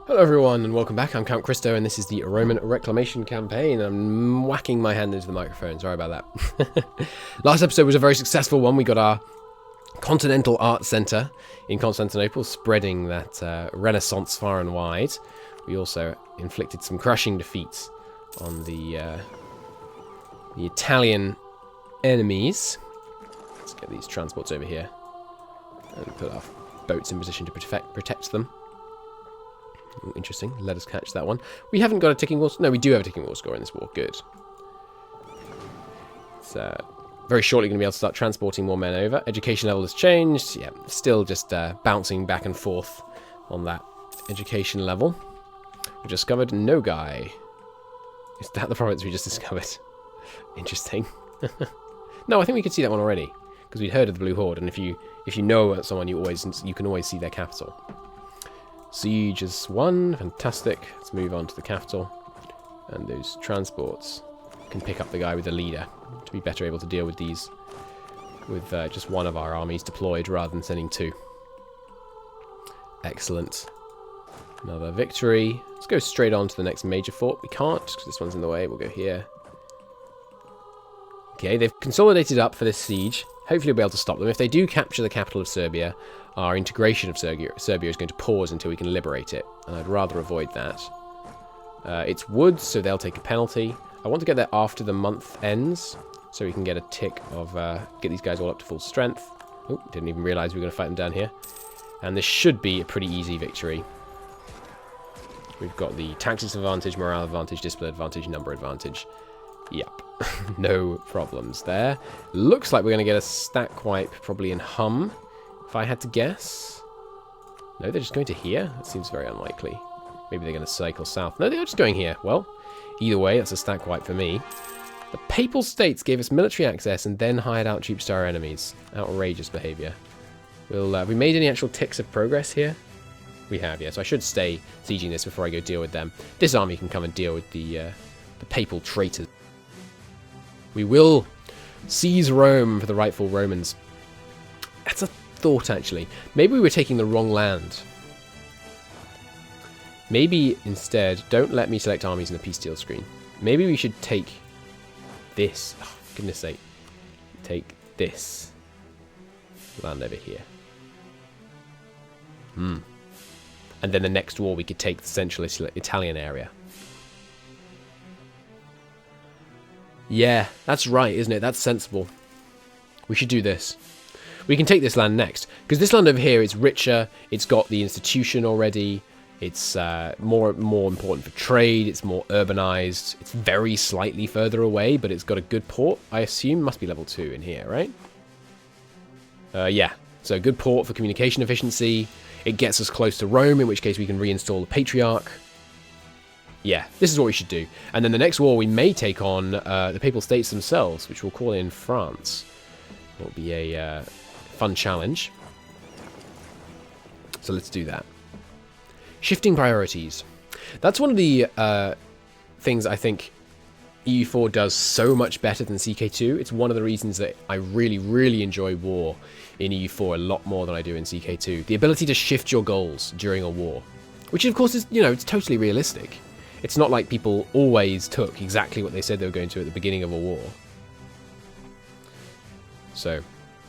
Hello everyone and welcome back, I'm Count Christo and this is the Roman Reclamation campaign. I'm whacking my hand into the microphone, sorry about that. Last episode was a very successful one. We got our Continental Art Centre in Constantinople, spreading that renaissance far and wide. We also inflicted some crushing defeats on the Italian enemies. Let's get these transports over here and put our boats in position to protect them. Ooh, interesting. Let us catch that one. We haven't got a ticking war... No, we do have a ticking war score in this war. Good. It's very shortly going to be able to start transporting more men over. Education level has changed. Yeah, still just bouncing back and forth on that education level. We discovered Nogai. Is that the province we just discovered? Interesting. No, I think we could see that one already because we'd heard of the Blue Horde, and if you know someone, you can always see their capital. Siege is won. Fantastic. Let's move on to the capital. And those transports can pick up the guy with the leader to be better able to deal with these with just one of our armies deployed rather than sending two. Excellent. Another victory. Let's go straight on to the next major fort. We can't because this one's in the way. We'll go here. Okay, they've consolidated up for this siege. Hopefully we'll be able to stop them. If they do capture the capital of Serbia, our integration of Serbia is going to pause until we can liberate it. And I'd rather avoid that. It's woods, so they'll take a penalty. I want to get there after the month ends, so we can get a tick of... get these guys all up to full strength. Oh, didn't even realise we were going to fight them down here. And this should be a pretty easy victory. We've got the taxes advantage, morale advantage, discipline advantage, number advantage. Yep. No problems there. Looks like we're going to get a stack wipe probably in Hum, if I had to guess. No, they're just going to here? That seems very unlikely. Maybe they're going to cycle south. No, they're just going here. Well, either way, that's a stack wipe for me. The Papal States gave us military access and then hired out troops to our enemies. Outrageous behaviour. Have we made any actual ticks of progress here? We have, yeah. So I should stay sieging this before I go deal with them. This army can come and deal with the Papal traitors. We will seize Rome for the rightful Romans. That's a thought, actually. Maybe we were taking the wrong land. Maybe instead, don't let me select armies in the peace deal screen. Maybe we should take this. Oh, for goodness sake. Take this land over here. And then the next war we could take the central Italian area. Yeah, that's right, isn't it? That's sensible. We should do this. We can take this land next. Because this land over here is richer. It's got the institution already. It's more important for trade. It's more urbanized. It's very slightly further away, but it's got a good port, I assume. Must be level 2 in here, right? Yeah. So a good port for communication efficiency. It gets us close to Rome, in which case we can reinstall the Patriarch. Yeah, this is what we should do. And then the next war we may take on the Papal States themselves, which we'll call in France. It'll be a fun challenge. So let's do that. Shifting priorities. That's one of the things I think EU4 does so much better than CK2. It's one of the reasons that I really, really enjoy war in EU4 a lot more than I do in CK2. The ability to shift your goals during a war. Which, of course, is, it's totally realistic. It's not like people always took exactly what they said they were going to at the beginning of a war. So,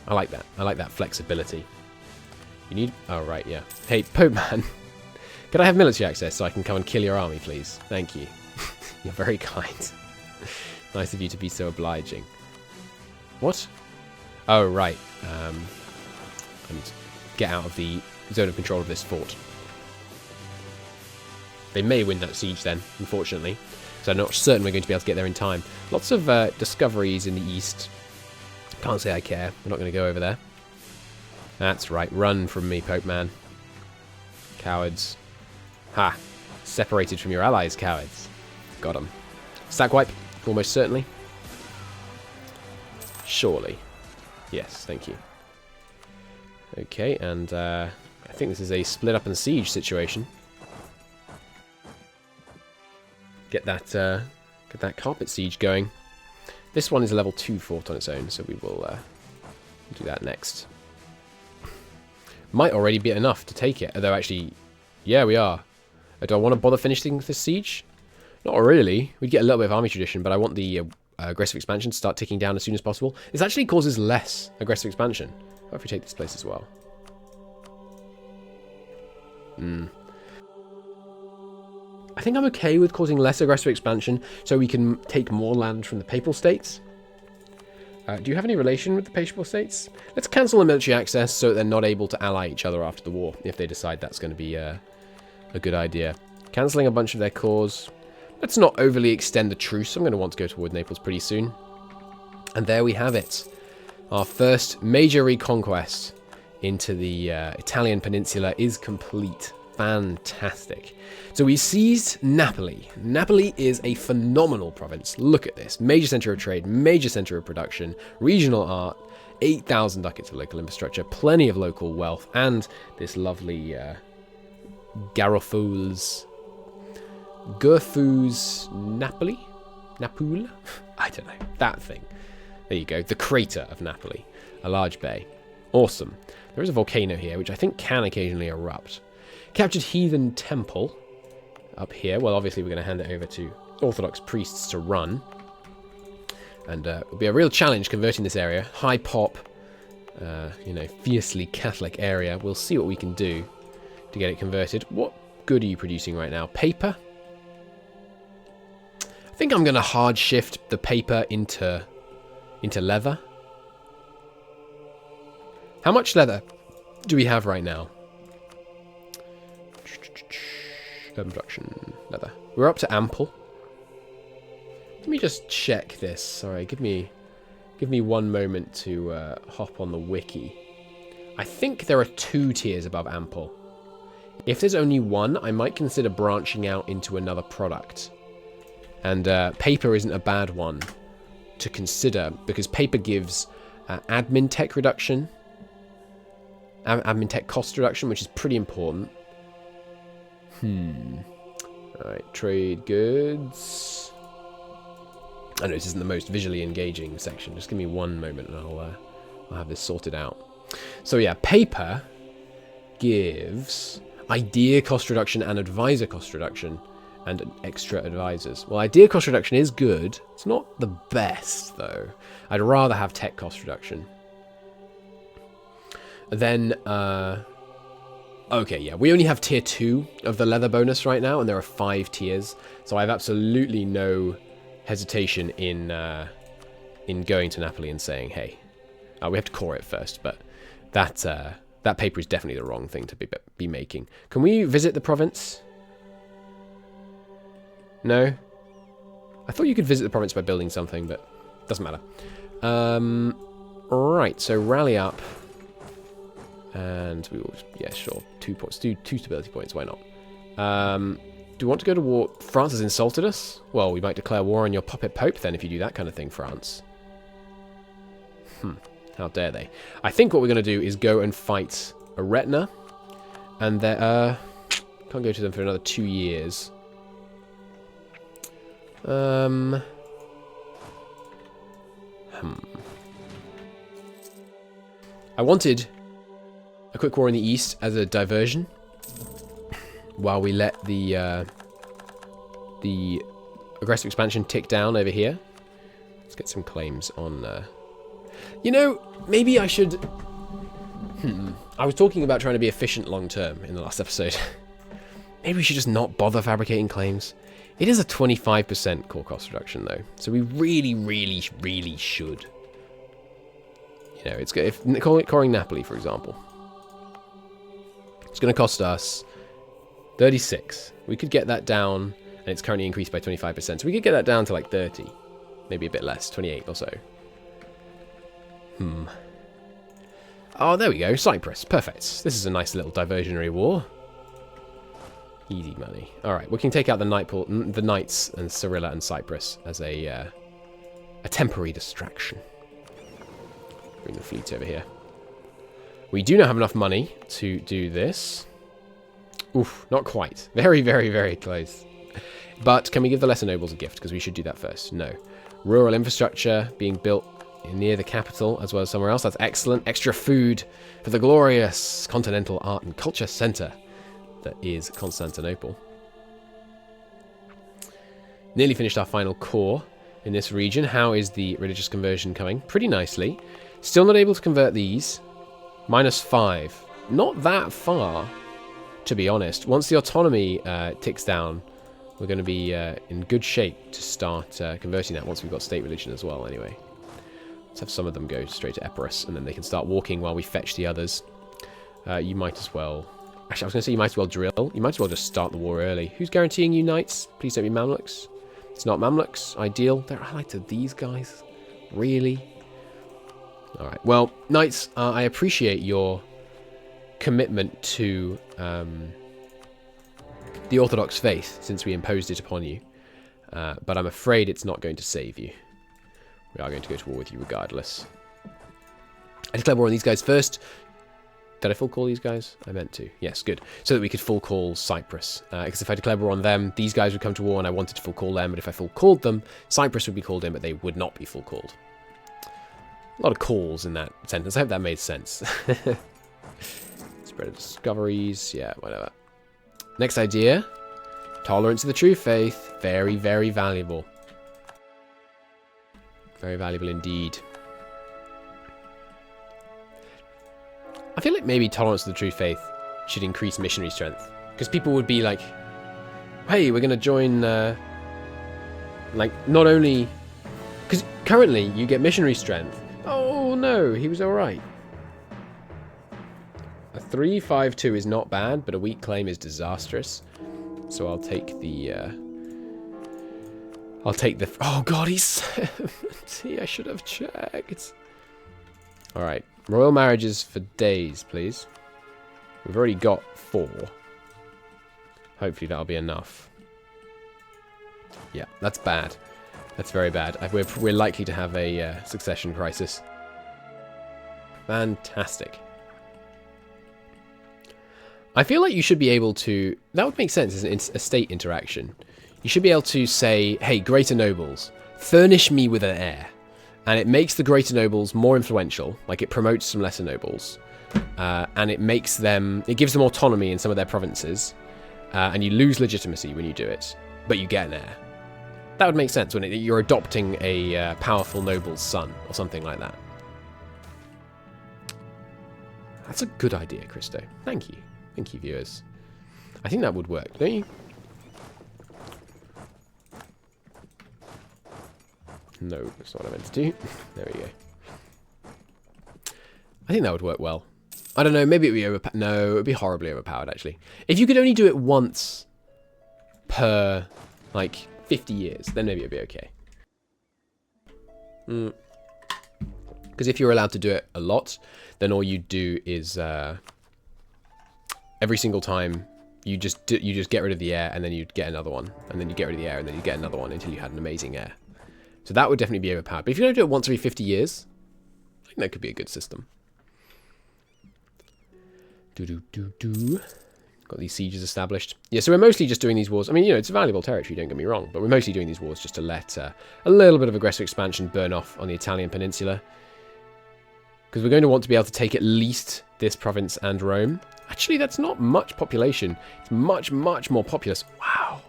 I like that. I like that flexibility. You need... Oh, right, yeah. Hey, Pope Man. Could I have military access so I can come and kill your army, please? Thank you. You're very kind. Nice of you to be so obliging. What? Oh, right. I need to get out of the zone of control of this fort. They may win that siege then, unfortunately. So I'm not certain we're going to be able to get there in time. Lots of discoveries in the east. Can't say I care. We're not going to go over there. That's right. Run from me, Pope Man. Cowards. Ha! Separated from your allies, cowards. Got them. Stack wipe. Almost certainly. Surely. Yes, thank you. Okay, and I think this is a split up and siege situation. Get that carpet siege going. This one is a level 2 fort on its own, so we will do that next. Might already be enough to take it, although actually, yeah, we are. Do I want to bother finishing this siege? Not really. We'd get a little bit of army tradition, but I want the aggressive expansion to start ticking down as soon as possible. This actually causes less aggressive expansion. What if we take this place as well? I think I'm okay with causing less aggressive expansion so we can take more land from the Papal States. Do you have any relation with the Papal States? Let's cancel the military access so that they're not able to ally each other after the war, if they decide that's going to be a good idea. Cancelling a bunch of their cores. Let's not overly extend the truce. I'm going to want to go toward Naples pretty soon. And there we have it. Our first major reconquest into the Italian peninsula is complete. Fantastic. So we seized Napoli. Napoli is a phenomenal province. Look at this. Major centre of trade, major centre of production, regional art, 8,000 ducats of local infrastructure, plenty of local wealth, and this lovely Garoful's Napoli? Napule? I don't know. That thing. There you go. The crater of Napoli. A large bay. Awesome. There is a volcano here, which I think can occasionally erupt. Captured heathen temple up here. Well, obviously we're going to hand it over to Orthodox priests to run. And it'll be a real challenge converting this area. High pop, fiercely Catholic area. We'll see what we can do to get it converted. What good are you producing right now? Paper? I think I'm going to hard shift the paper into leather. How much leather do we have right now? Urban production, leather. We're up to ample. Let me just check this. Sorry, give me 1 moment to hop on the wiki. I think there are 2 tiers above ample. If there's only 1, I might consider branching out into another product. And paper isn't a bad one to consider because paper gives admin tech reduction, admin tech cost reduction, which is pretty important. Alright, trade goods. I know this isn't the most visually engaging section. Just give me 1 moment and I'll have this sorted out. So yeah, paper gives idea cost reduction and advisor cost reduction and extra advisors. Well, idea cost reduction is good. It's not the best though. I'd rather have tech cost reduction. Then okay, yeah, we only have tier 2 of the leather bonus right now, and there are 5 tiers, so I have absolutely no hesitation in going to Napoli and saying, hey, we have to core it first, but that paper is definitely the wrong thing to be making. Can we visit the province? No? I thought you could visit the province by building something, but doesn't matter. Right, so rally up. And we will, yeah, sure, 2 points, 2 stability points, why not? Do we want to go to war? France has insulted us? Well, we might declare war on your puppet pope then if you do that kind of thing, France. How dare they? I think what we're going to do is go and fight a Retna. And can't go to them for another 2 years. I wanted a quick war in the east as a diversion, while we let the aggressive expansion tick down over here. Let's get some claims on. You know, maybe I should. I was talking about trying to be efficient long term in the last episode. Maybe we should just not bother fabricating claims. It is a 25% core cost reduction though, so we really, really, really should. You know, it's if coring Napoli, for example. It's going to cost us 36. We could get that down, and it's currently increased by 25%. So we could get that down to like 30. Maybe a bit less, 28 or so. Oh, there we go. Cyprus. Perfect. This is a nice little diversionary war. Easy money. All right, we can take out the Knights and Cyrilla and Cyprus as a temporary distraction. Bring the fleet over here. We do not have enough money to do this. Oof, not quite. Very, very, very close. But can we give the lesser nobles a gift? Because we should do that first. No. Rural infrastructure being built near the capital as well as somewhere else. That's excellent. Extra food for the glorious continental art and culture centre that is Constantinople. Nearly finished our final core in this region. How is the religious conversion coming? Pretty nicely. Still not able to convert these. -5. Not that far, to be honest. Once the autonomy ticks down, we're going to be in good shape to start converting that once we've got state religion as well, anyway. Let's have some of them go straight to Epirus, and then they can start walking while we fetch the others. You might as well... Actually, I was going to say you might as well drill. You might as well just start the war early. Who's guaranteeing you knights? Please don't be Mamluks. It's not Mamluks. Ideal. They're allied to these guys. Really? Alright. Well, knights, I appreciate your commitment to the Orthodox faith since we imposed it upon you. But I'm afraid it's not going to save you. We are going to go to war with you regardless. I declare war on these guys first. Did I full call these guys? I meant to. Yes, good. So that we could full call Cyprus. Because if I declare war on them, these guys would come to war and I wanted to full call them. But if I full called them, Cyprus would be called in, but they would not be full called. A lot of calls in that sentence. I hope that made sense. Spread of discoveries. Yeah, whatever. Next idea. Tolerance of the true faith. Very, very valuable. Very valuable indeed. I feel like maybe tolerance of the true faith should increase missionary strength. Because people would be like, hey, we're going to join, like, not only... Because currently you get missionary strength. Oh, no, he was alright. A 3-5-2 is not bad, but a weak claim is disastrous. So I'll take the... Oh, God, he's 70. I should have checked. Alright. Royal marriages for days, please. We've already got 4. Hopefully that'll be enough. Yeah, that's bad. That's very bad. We're likely to have a succession crisis. Fantastic. I feel like you should be able to... That would make sense as an estate interaction. You should be able to say, hey, greater nobles, furnish me with an heir. And it makes the greater nobles more influential, like it promotes some lesser nobles, and it makes them, it gives them autonomy in some of their provinces, and you lose legitimacy when you do it, but you get an heir. That would make sense when you're adopting a powerful noble's son, or something like that. That's a good idea, Christo. Thank you. Thank you, viewers. I think that would work, don't you? No, that's not what I meant to do. There we go. I think that would work well. I don't know, maybe it would be overpowered. No, it would be horribly overpowered, actually. If you could only do it once per, like, 50 years, then maybe it would be okay. Because if you're allowed to do it a lot, then all you do is, every single time, you just get rid of the heir, and then you'd get another one. And then you get rid of the heir, and then you get another one until you had an amazing heir. So that would definitely be overpowered. But if you don't do it once every 50 years, I think that could be a good system. Got these sieges established. Yeah, so we're mostly just doing these wars. I mean, you know, it's valuable territory, don't get me wrong. But we're mostly doing these wars just to let a little bit of aggressive expansion burn off on the Italian peninsula. Because we're going to want to be able to take at least this province and Rome. Actually, that's not much population. It's much, much more populous. Wow.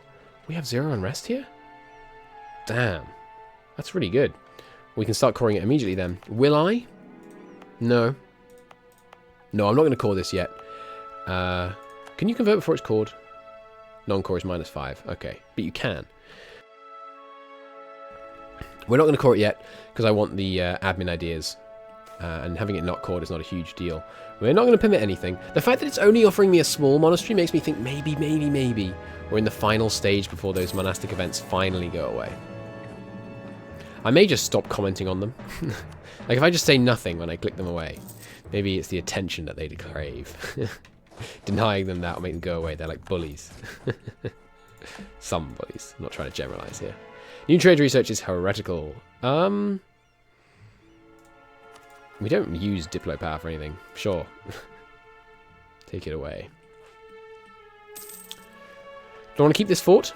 We have 0 unrest here? Damn. That's really good. We can start coring it immediately then. Will I? No. No, I'm not going to core this yet. Can you convert before it's cored? Non-core is -5. Okay, but you can. We're not going to core it yet because I want the admin ideas. And having it not cored is not a huge deal. We're not going to permit anything. The fact that it's only offering me a small monastery makes me think maybe we're in the final stage before those monastic events finally go away. I may just stop commenting on them. Like, if I just say nothing when I click them away, maybe it's the attention that they crave. Denying them that will make them go away. They're like bullies. Some bullies. I'm not trying to generalize here. New trade research is heretical. We don't use Diplo power for anything. Sure. Take it away. Do I want to keep this fort?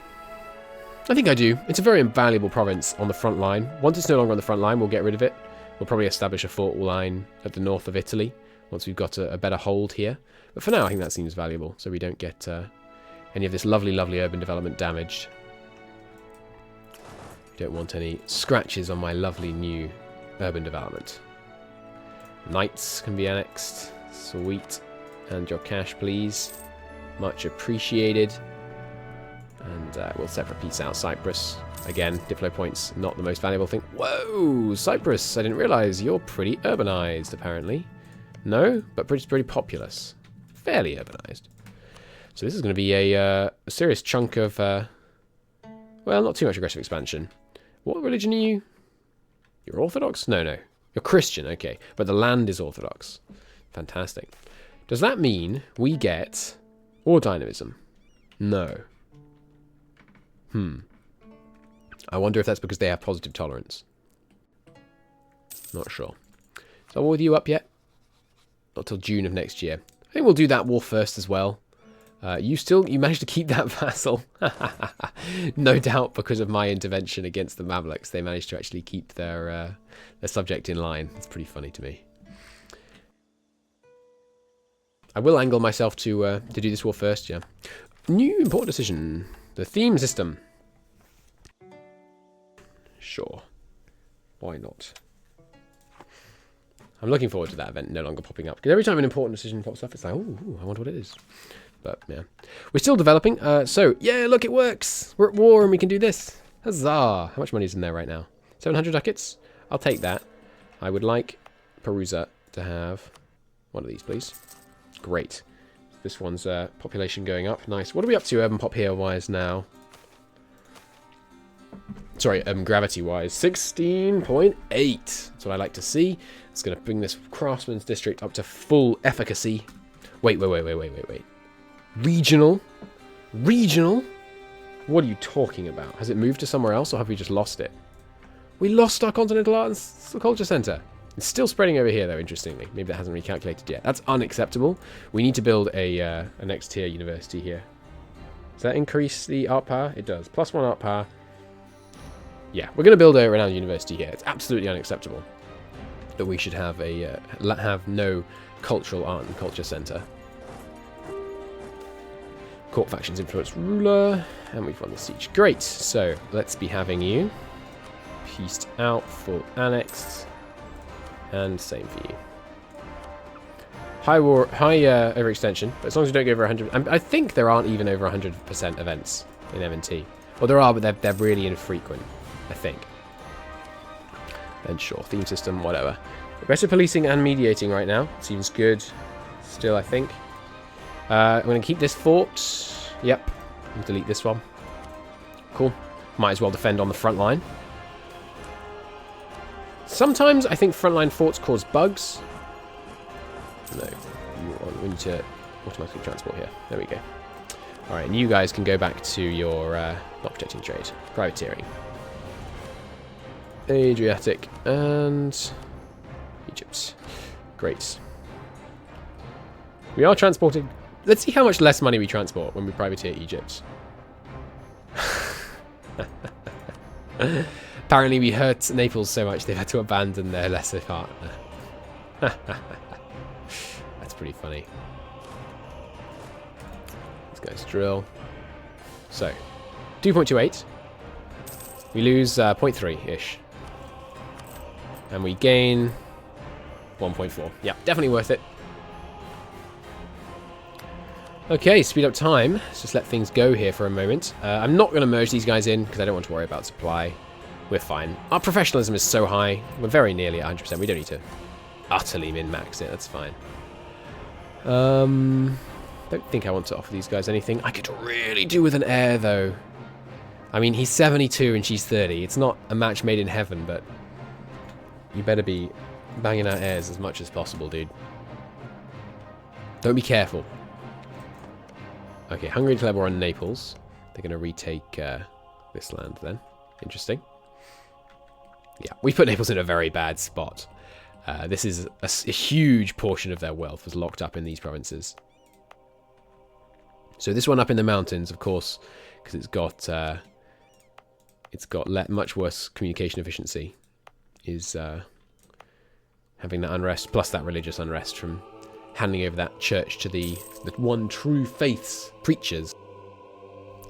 I think I do. It's a very invaluable province on the front line. Once it's no longer on the front line, we'll get rid of it. We'll probably establish a fort line at the north of Italy once we've got a better hold here. But for now, I think that seems valuable, so we don't get any of this lovely, lovely urban development damaged. Don't want any scratches on my lovely new urban development. Knights can be annexed. Sweet. And your cash, please. Much appreciated. And we'll set for peace out Cyprus. Again, Diplo points, not the most valuable thing. Whoa! Cyprus! I didn't realise you're pretty urbanised, apparently. No? But pretty populous. Fairly urbanised. So this is going to be a serious chunk of... well, not too much aggressive expansion. What religion are you? You're Orthodox? No. You're Christian, okay. But the land is Orthodox. Fantastic. Does that mean we get war dynamism? No. I wonder if that's because they have positive tolerance. Not sure. Is our war with you up yet? Not till June of next year. I think we'll do that war first as well. You managed to keep that vassal. No doubt because of my intervention against the Mamluks, they managed to actually keep their subject in line. It's pretty funny to me. I will angle myself to do this war first, yeah. New important decision. The theme system. Sure. Why not? I'm looking forward to that event no longer popping up. Because every time an important decision pops up, it's like, ooh, I wonder what it is. But, yeah. We're still developing. So, yeah, look, it works. We're at war and we can do this. Huzzah. How much money is in there right now? 700 ducats? I'll take that. I would like Perusa to have one of these, please. Great. This one's population going up. Nice. What are we up to urban pop here wise now? Sorry, gravity wise. 16.8. That's what I like to see. It's going to bring this craftsman's district up to full efficacy. Wait. Regional? Regional? What are you talking about? Has it moved to somewhere else or have we just lost it? We lost our Continental Art and Culture Centre. It's still spreading over here, though, interestingly. Maybe that hasn't recalculated yet. That's unacceptable. We need to build a next tier university here. Does that increase the art power? It does. +1 art power. Yeah, we're going to build a renowned university here. It's absolutely unacceptable that we should have no cultural art and culture centre. Court factions influence ruler, and we've won the siege. Great. So let's be having you pieced out, full annexed. And same for you. High overextension, but as long as we don't go over 100... I think there aren't even over 100% events in M&T. Well, there are, but they're really infrequent, I think. And sure, theme system, whatever. Aggressive policing and mediating right now. Seems good. Still, I think. I'm going to keep this fort. Yep. And delete this one. Cool. Might as well defend on the front line. Sometimes I think frontline forts cause bugs. No, we need to automatically transport here. There we go. Alright, and you guys can go back to your not protecting trade. Privateering. Adriatic and Egypt. Great. We are transporting... Let's see how much less money we transport when we privateer Egypt. Apparently we hurt Naples so much they've had to abandon their lesser partner. That's pretty funny. Let's go drill. So, 2.28. We lose 0.3-ish. And we gain 1.4. Yeah, definitely worth it. Okay, speed up time. Let's just let things go here for a moment. I'm not going to merge these guys in because I don't want to worry about supply. We're fine. Our professionalism is so high. We're very nearly at 100%. We don't need to utterly min-max it. That's fine. Don't think I want to offer these guys anything. I could really do with an heir, though. I mean, he's 72 and she's 30. It's not a match made in heaven, but you better be banging out heirs as much as possible, dude. Don't be careful. Okay, Hungary declare war on Naples. They're going to retake this land then. Interesting. Yeah, we put Naples in a very bad spot. This is a huge portion of their wealth was locked up in these provinces. So this one up in the mountains, of course, because it's got much worse communication efficiency, is having that unrest, plus that religious unrest from handing over that church to the one true faith's preachers.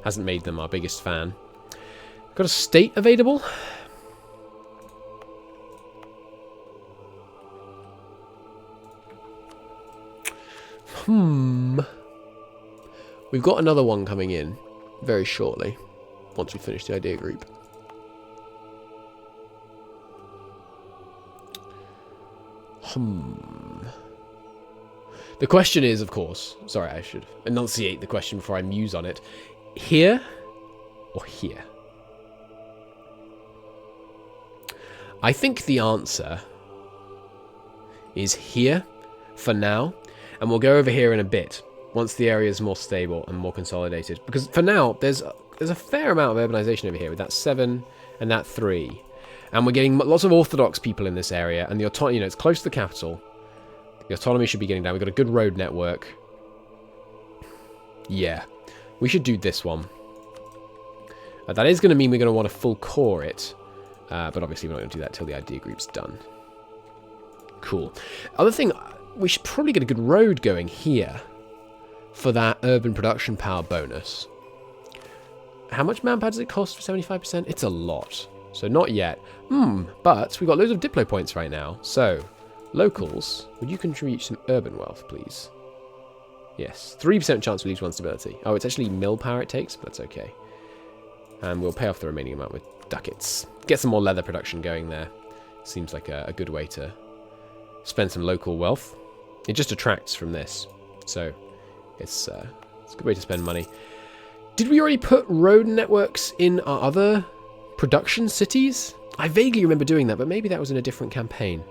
Hasn't made them our biggest fan. Got a state available? We've got another one coming in very shortly, once we finish the idea group. The question is, of course, sorry, I should enunciate the question before I muse on it. Here or here? I think the answer is here for now, and we'll go over here in a bit once the area is more stable and more consolidated. Because for now, there's a fair amount of urbanization over here with that 7 and that 3. And we're getting lots of Orthodox people in this area, and the autonomy, you know, it's close to the capital. The autonomy should be getting down. We've got a good road network. Yeah, we should do this one. That is going to mean we're going to want to full core it, but obviously we're not going to do that till the idea group's done. Cool. Other thing, we should probably get a good road going here for that urban production power bonus. How much manpower does it cost for 75%? It's a lot. So not yet. But we've got loads of Diplo points right now. So, locals, would you contribute some urban wealth, please? Yes. 3% chance to lose one stability. Oh, it's actually mill power it takes, but that's okay. And we'll pay off the remaining amount with ducats. Get some more leather production going there. Seems like a good way to spend some local wealth. It just attracts from this. So, it's a good way to spend money. Did we already put road networks in our other production cities? I vaguely remember doing that, but maybe that was in a different campaign.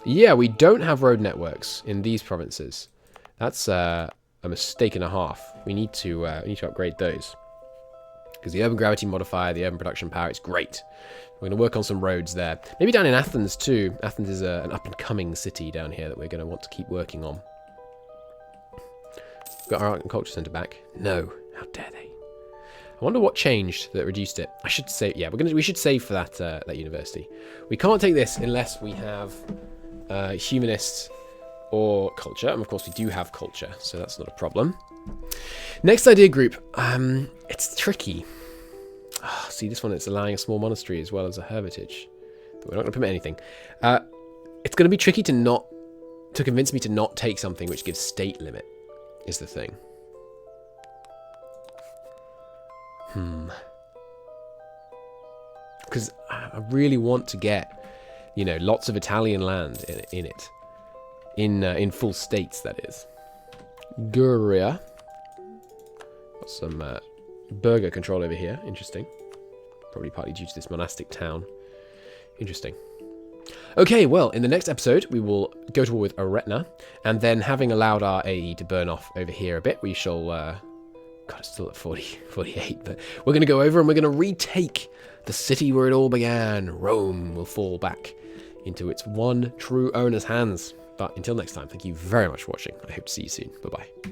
Yeah, we don't have road networks in these provinces. That's a mistake and a half. We need to upgrade those. Because the urban gravity modifier, the urban production power, it's great. We're going to work on some roads there. Maybe down in Athens too. Athens is an up-and-coming city down here that we're going to want to keep working on. Got our art and culture centre back? No. How dare they? I wonder what changed that reduced it. I should say, yeah, we should save for that university. We can't take this unless we have humanists or culture, and of course we do have culture, so that's not a problem. Next idea group, it's tricky. Oh, see, this one, it's allowing a small monastery as well as a hermitage. But we're not going to permit anything. It's going to be tricky to convince me to not take something which gives state limit, is the thing. Because I really want to get, you know, lots of Italian land in it. In full states, that is. Guria. Got some burger control over here. Interesting. Probably partly due to this monastic town. Interesting. Okay, well, in the next episode, we will go to war with Aretna, and then having allowed our AE to burn off over here a bit, we shall... God, it's still at 48, but we're going to go over and we're going to retake the city where it all began. Rome will fall back into its one true owner's hands. But until next time, thank you very much for watching. I hope to see you soon. Bye-bye.